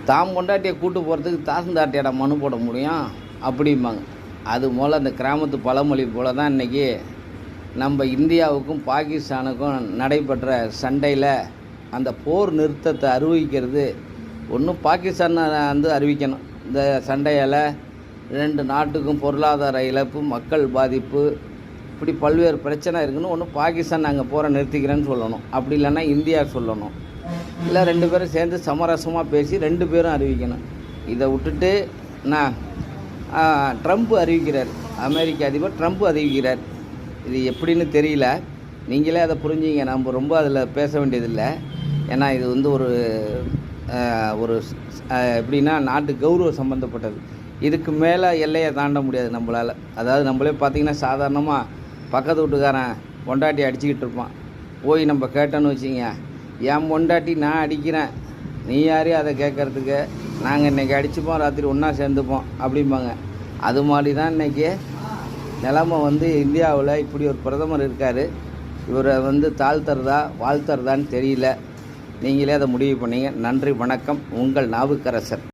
தாம் கொண்டாட்டியை கூட்டு போகிறதுக்கு தாசந்தாட்டியோட மனு போட முடியும் அப்படிம்பாங்க. அது போல் அந்த கிராமத்து பழமொழி போல் தான் இன்றைக்கி நம்ம இந்தியாவுக்கும் பாகிஸ்தானுக்கும் நடைபெற்ற சண்டையில் அந்த போர் நிறுத்தத்தை அறிவிக்கிறது ஒன்றும் பாகிஸ்தான் வந்து அறிவிக்கணும். இந்த சண்டையால் 2 நாட்டுக்கும் பொருளாதார இழப்பு, மக்கள் பாதிப்பு, இப்படி பல்வேறு பிரச்சனை இருக்குன்னு ஒன்று பாகிஸ்தான் நாங்கள் போரை நிறுத்திக்கிறேன்னு சொல்லணும். அப்படி இல்லைன்னா இந்தியா சொல்லணும். இல்லை 2 பேரும் சேர்ந்து சமரசமாக பேசி 2 பேரும் அறிவிக்கணும். இதை விட்டுட்டு நான் ட்ரம்ப் அறிவிக்கிறார், அமெரிக்க அதிபர் ட்ரம்ப் அறிவிக்கிறார். இது எப்படின்னு தெரியல, நீங்களே அதை புரிஞ்சிங்க. நம்ம ரொம்ப அதில் பேச வேண்டியதில்லை. ஏன்னா இது வந்து ஒரு எப்படின்னா நாட்டு கௌரவம் சம்மந்தப்பட்டது. இதுக்கு மேலே எல்லையை தாண்ட முடியாது நம்மளால். அதாவது நம்மளே பார்த்திங்கன்னா சாதாரணமாக பக்கத்து வீட்டுக்காரன் பொண்டாட்டி அடிச்சுக்கிட்டு இருப்பான். போய் நம்ம கேட்டோன்னு வச்சிங்க, என் பொண்டாட்டி நான் அடிக்கிறேன், நீ யாரையும் அதை கேட்குறதுக்கு, நாங்கள் இன்றைக்கி அடிச்சுப்போம், ராத்திரி ஒன்றா சேர்ந்துப்போம் அப்படிம்பாங்க. அது மாதிரி தான் இன்றைக்கி நிலைமை வந்து இந்தியாவில். இப்படி ஒரு பிரதமர் இருக்கார். இவரை வந்து தாழ்த்துறதா வாழ்த்துறதான்னு தெரியல. நீங்களே அதை முடிவு பண்ணீங்க. நன்றி, வணக்கம். உங்கள் நாவுக்கரசர்.